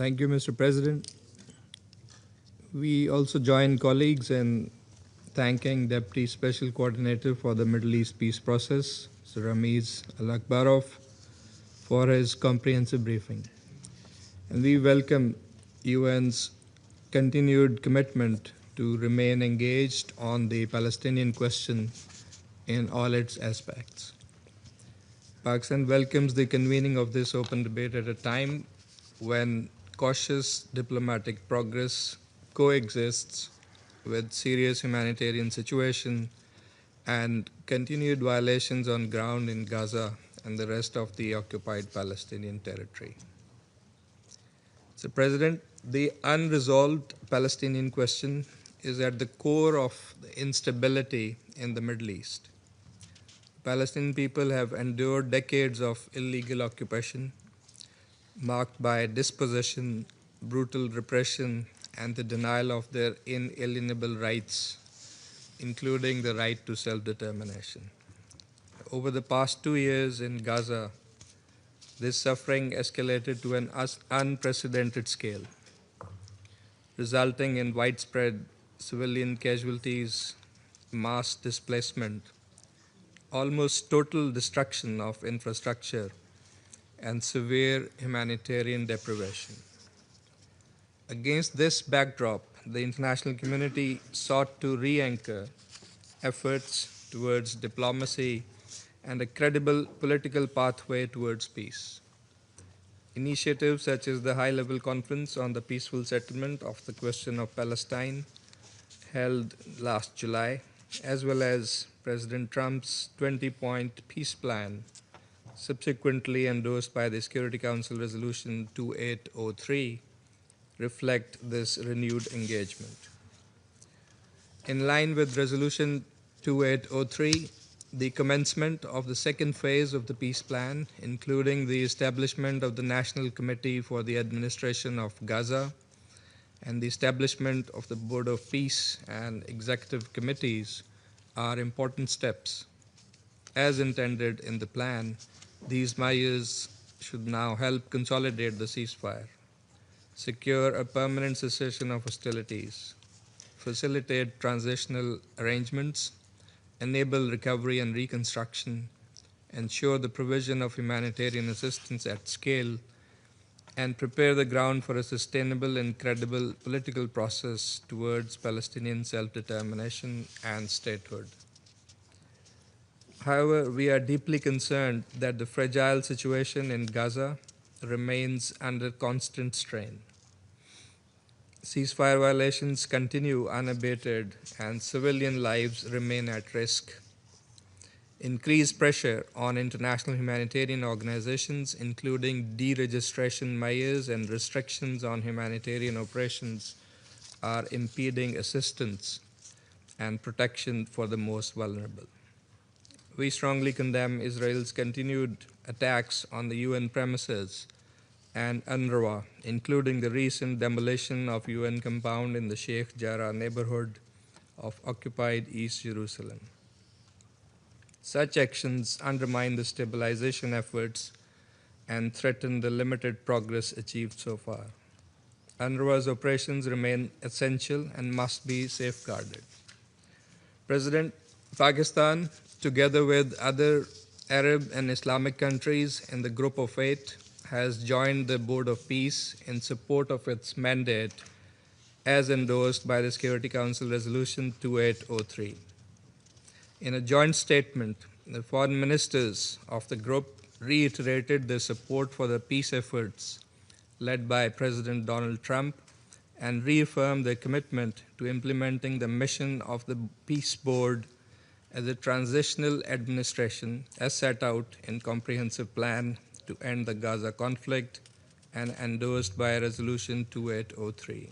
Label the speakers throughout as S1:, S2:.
S1: Thank you, Mr. President. We also join colleagues in thanking Deputy Special Coordinator for the Middle East Peace Process, Mr. Ramiz Al-Akbarov, for his comprehensive briefing. And we welcome UN's continued commitment to remain engaged on the Palestinian question in all its aspects. Pakistan welcomes the convening of this open debate at a time when cautious diplomatic progress coexists with serious humanitarian situation and continued violations on ground in Gaza and the rest of the occupied Palestinian territory. Mr. President, the unresolved Palestinian question is at the core of the instability in the Middle East. Palestinian people have endured decades of illegal occupation marked by dispossession, brutal repression, and the denial of their inalienable rights, including the right to self-determination. Over the past 2 years in Gaza, this suffering escalated to an unprecedented scale, resulting in widespread civilian casualties, mass displacement, almost total destruction of infrastructure, and severe humanitarian deprivation. Against this backdrop, the international community sought to re-anchor efforts towards diplomacy and a credible political pathway towards peace. Initiatives such as the high-level conference on the peaceful settlement of the question of Palestine, held last July, as well as President Trump's 20-point peace plan, subsequently endorsed by the Security Council Resolution 2803, reflect this renewed engagement. In line with Resolution 2803, the commencement of the second phase of the peace plan, including the establishment of the National Committee for the Administration of Gaza and the establishment of the Board of Peace and executive committees, are important steps. As intended in the plan, these measures should now help consolidate the ceasefire, secure a permanent cessation of hostilities, facilitate transitional arrangements, enable recovery and reconstruction, ensure the provision of humanitarian assistance at scale, and prepare the ground for a sustainable and credible political process towards Palestinian self-determination and statehood. However, we are deeply concerned that the fragile situation in Gaza remains under constant strain. Ceasefire violations continue unabated and civilian lives remain at risk. Increased pressure on international humanitarian organizations, including deregistration measures and restrictions on humanitarian operations, are impeding assistance and protection for the most vulnerable. We strongly condemn Israel's continued attacks on the UN premises and UNRWA, including the recent demolition of UN compound in the Sheikh Jarrah neighborhood of occupied East Jerusalem. Such actions undermine the stabilization efforts and threaten the limited progress achieved so far. UNRWA's operations remain essential and must be safeguarded. President, Pakistan, together with other Arab and Islamic countries in the Group of Eight, has joined the Board of Peace in support of its mandate as endorsed by the Security Council Resolution 2803. In a joint statement, the foreign ministers of the group reiterated their support for the peace efforts led by President Donald Trump and reaffirmed their commitment to implementing the mission of the Peace Board as a transitional administration as set out in Comprehensive Plan to End the Gaza Conflict and endorsed by Resolution 2803,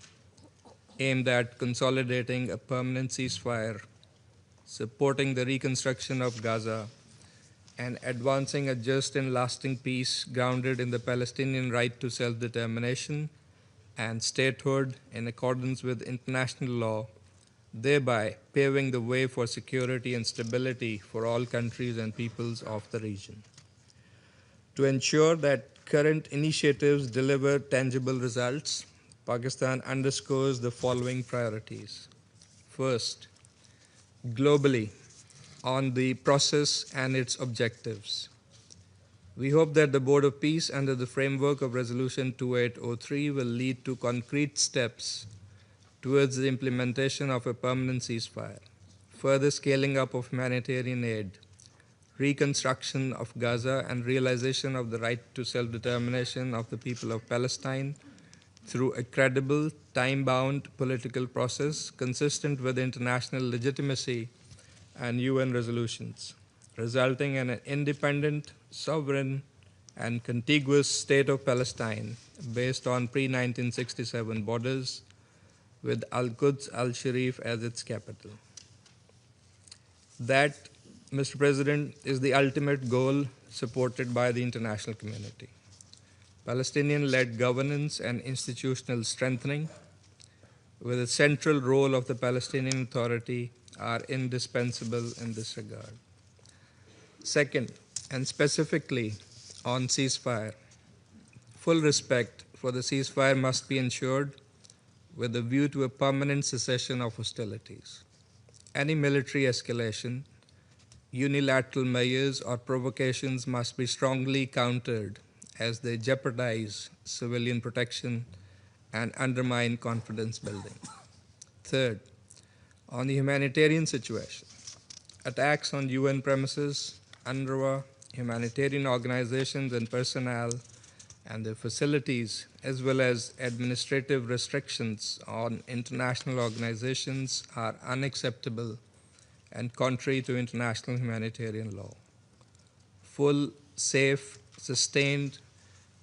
S1: aimed at consolidating a permanent ceasefire, supporting the reconstruction of Gaza, and advancing a just and lasting peace grounded in the Palestinian right to self-determination and statehood in accordance with international law, thereby paving the way for security and stability for all countries and peoples of the region. To ensure that current initiatives deliver tangible results, Pakistan underscores the following priorities. First, globally, on the process and its objectives. We hope that the Board of Peace, under the framework of Resolution 2803, will lead to concrete steps towards the implementation of a permanent ceasefire, further scaling up of humanitarian aid, reconstruction of Gaza, and realization of the right to self-determination of the people of Palestine through a credible, time-bound political process consistent with international legitimacy and UN resolutions, resulting in an independent, sovereign, and contiguous state of Palestine based on pre-1967 borders with Al-Quds al-Sharif as its capital. That, Mr. President, is the ultimate goal supported by the international community. Palestinian-led governance and institutional strengthening, with a central role of the Palestinian Authority, are indispensable in this regard. Second, and specifically on ceasefire, full respect for the ceasefire must be ensured with a view to a permanent cessation of hostilities. Any military escalation, unilateral measures, or provocations must be strongly countered as they jeopardize civilian protection and undermine confidence building. Third, on the humanitarian situation, attacks on UN premises, UNRWA, humanitarian organizations and personnel, and their facilities, as well as administrative restrictions on international organizations, are unacceptable and contrary to international humanitarian law. Full, safe, sustained,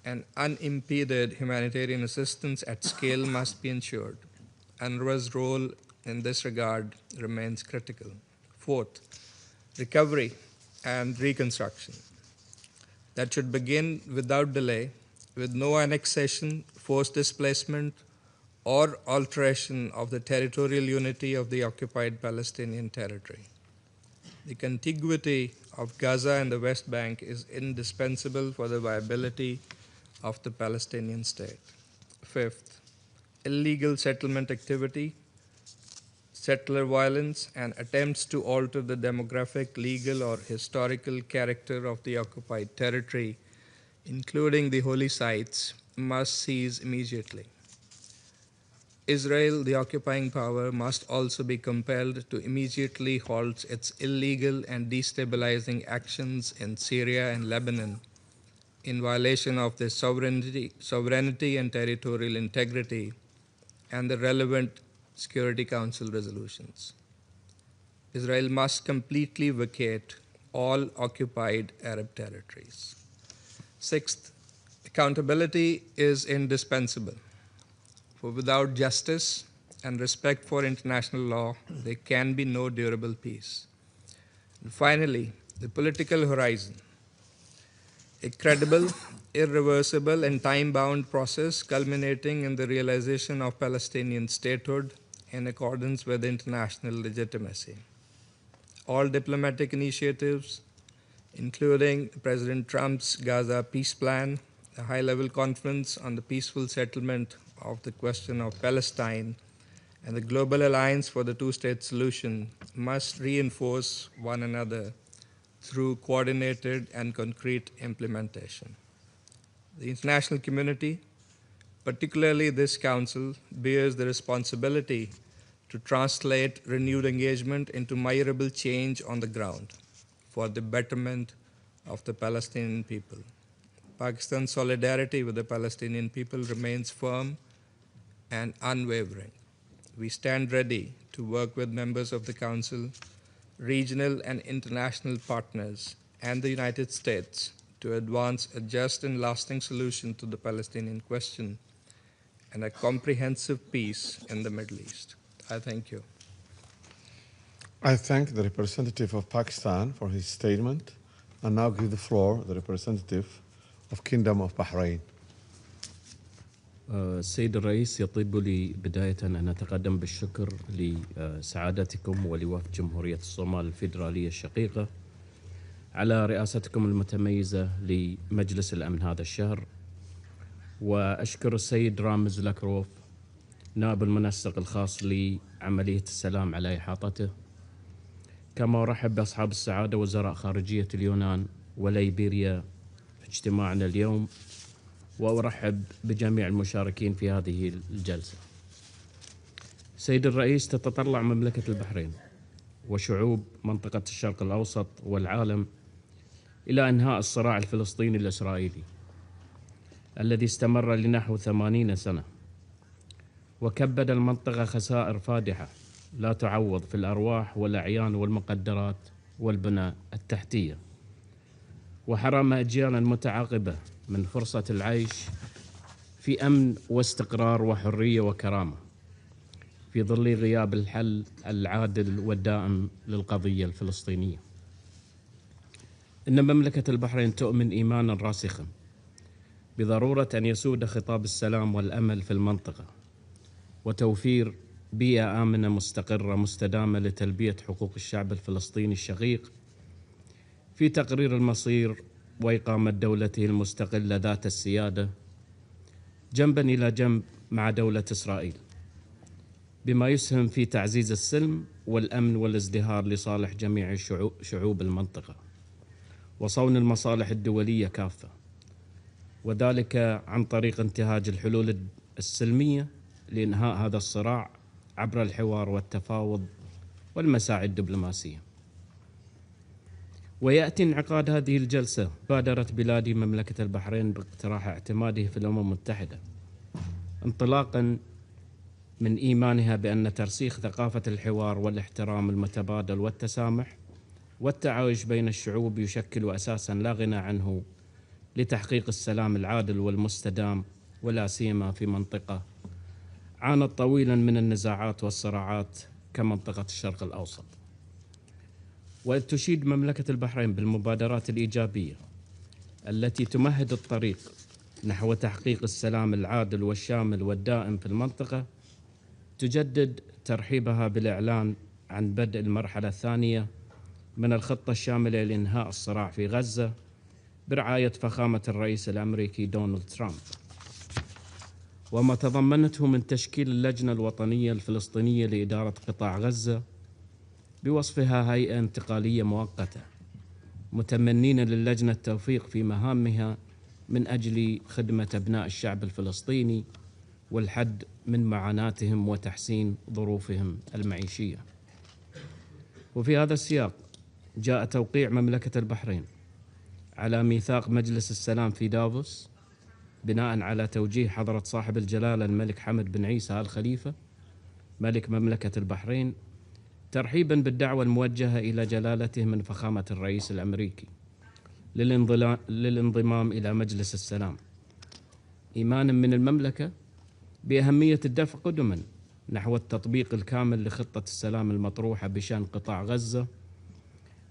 S1: and unimpeded humanitarian assistance at scale must be ensured. UNRWA's role in this regard remains critical. Fourth, recovery and reconstruction. That should begin without delay, with no annexation, forced displacement, or alteration of the territorial unity of the occupied Palestinian territory. The contiguity of Gaza and the West Bank is indispensable for the viability of the Palestinian state. Fifth, illegal settlement activity, settler violence, and attempts to alter the demographic, legal, or historical character of the occupied territory, including the holy sites, must cease immediately. Israel, the occupying power, must also be compelled to immediately halt its illegal and destabilizing actions in Syria and Lebanon in violation of their sovereignty and territorial integrity and the relevant Security Council resolutions. Israel must completely vacate all occupied Arab territories. Sixth, accountability is indispensable, for without justice and respect for international law, there can be no durable peace. And finally, the political horizon. A credible, irreversible, and time-bound process culminating in the realization of Palestinian statehood in accordance with international legitimacy. All diplomatic initiatives, including President Trump's Gaza peace plan, a high-level conference on the peaceful settlement of the question of Palestine, and the Global Alliance for the Two-State Solution, must reinforce one another through coordinated and concrete implementation. The international community, particularly this Council, bears the responsibility to translate renewed engagement into measurable change on the ground for the betterment of the Palestinian people. Pakistan's solidarity with the Palestinian people remains firm and unwavering. We stand ready to work with members of the Council, regional and international partners, and the United States to advance a just and lasting solution to the Palestinian question and a comprehensive peace in the Middle East. I thank you.
S2: I thank the representative of Pakistan for his statement, and now give the floor to the representative of Kingdom of Bahrain.
S3: السيد الرئيس، يطيب لي بداية أن أتقدم بالشكر لسعادتكم ولوفد جمهورية الصومال الفيدرالية الشقيقة على رئاستكم المتميزة لمجلس الأمن هذا الشهر وأشكر السيد رامز لاكروف نائب المنسق الخاص لعملية السلام على إحاطته، كما أرحب بأصحاب السعادة وزراء خارجية اليونان وليبيريا في اجتماعنا اليوم، وأرحب بجميع المشاركين في هذه الجلسة. سيد الرئيس، تتطلع مملكة البحرين وشعوب منطقة الشرق الأوسط والعالم إلى إنهاء الصراع الفلسطيني الإسرائيلي الذي استمر لنحو 80 سنة، وكبد المنطقة خسائر فادحة لا تعوض في الأرواح والأعيان والمقدرات والبنى التحتية، وحرم أجيالا متعاقبة من فرصة العيش في أمن واستقرار وحرية وكرامة في ظل غياب الحل العادل والدائم للقضية الفلسطينية. إن مملكة البحرين تؤمن إيمانا راسخا بضرورة أن يسود خطاب السلام والأمل في المنطقة، وتوفير بيئة آمنة مستقرة مستدامة لتلبية حقوق الشعب الفلسطيني الشقيق في تقرير المصير وإقامة دولته المستقلة ذات السيادة جنبا إلى جنب مع دولة إسرائيل، بما يسهم في تعزيز السلم والأمن والازدهار لصالح جميع شعوب المنطقة وصون المصالح الدولية كافة، وذلك عن طريق انتهاج الحلول السلمية لإنهاء هذا الصراع عبر الحوار والتفاوض والمساعي الدبلوماسية. ويأتي انعقاد هذه الجلسة بادرة بلادي مملكة البحرين باقتراح اعتماده في الأمم المتحدة، انطلاقا من إيمانها بأن ترسيخ ثقافة الحوار والاحترام المتبادل والتسامح والتعايش بين الشعوب يشكل أساسا لا غنى عنه لتحقيق السلام العادل والمستدام، ولا سيما في منطقة عانت طويلا من النزاعات والصراعات كمنطقة الشرق الأوسط. وإذ تشيد مملكة البحرين بالمبادرات الإيجابية التي تمهد الطريق نحو تحقيق السلام العادل والشامل والدائم في المنطقة، تجدد ترحيبها بالإعلان عن بدء المرحلة الثانية من الخطة الشاملة لإنهاء الصراع في غزة برعاية فخامة الرئيس الأمريكي دونالد ترامب، وما تضمنته من تشكيل اللجنة الوطنية الفلسطينية لإدارة قطاع غزة بوصفها هيئة انتقالية مؤقتة، متمنين للجنة التوفيق في مهامها من أجل خدمة أبناء الشعب الفلسطيني والحد من معاناتهم وتحسين ظروفهم المعيشية. وفي هذا السياق جاء توقيع مملكة البحرين على ميثاق مجلس السلام في دافوس بناء على توجيه حضرة صاحب الجلالة الملك حمد بن عيسى آل خليفة ملك مملكة البحرين، ترحيبا بالدعوة الموجهة إلى جلالته من فخامة الرئيس الأمريكي للانضمام إلى مجلس السلام، إيمانا من المملكة بأهمية الدفع قدما نحو التطبيق الكامل لخطة السلام المطروحة بشأن قطاع غزة،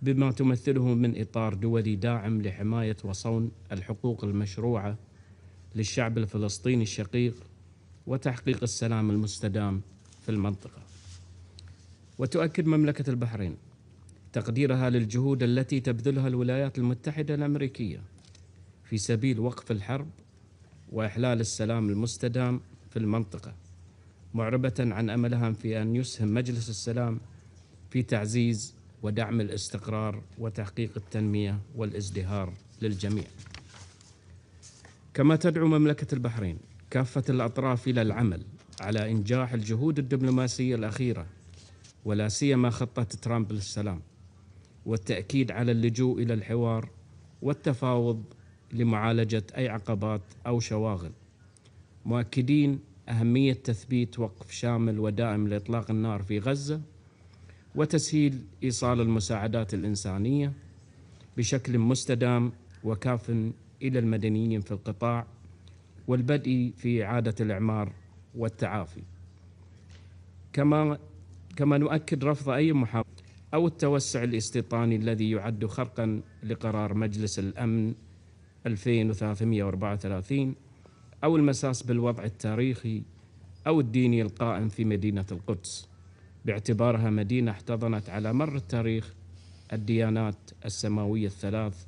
S3: بما تمثله من إطار دولي داعم لحماية وصون الحقوق المشروعة للشعب الفلسطيني الشقيق وتحقيق السلام المستدام في المنطقة. وتؤكد مملكة البحرين تقديرها للجهود التي تبذلها الولايات المتحدة الأمريكية في سبيل وقف الحرب وإحلال السلام المستدام في المنطقة، معربة عن أملها في أن يسهم مجلس السلام في تعزيز ودعم الاستقرار وتحقيق التنمية والازدهار للجميع. كما تدعو مملكة البحرين كافة الأطراف إلى العمل على إنجاح الجهود الدبلوماسية الأخيرة، ولا سيما خطة ترامب للسلام، والتأكيد على اللجوء إلى الحوار والتفاوض لمعالجة أي عقبات أو شواغل، مؤكدين أهمية تثبيت وقف شامل ودائم لإطلاق النار في غزة وتسهيل إيصال المساعدات الإنسانية بشكل مستدام وكاف إلى المدنيين في القطاع، والبدء في إعادة الإعمار والتعافي. كما نؤكد رفض أي محاولة أو التوسع الاستيطاني الذي يعد خرقا لقرار مجلس الأمن 2334 أو المساس بالوضع التاريخي أو الديني القائم في مدينة القدس، باعتبارها مدينة احتضنت على مر التاريخ الديانات السماوية الثلاث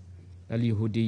S3: اليهودية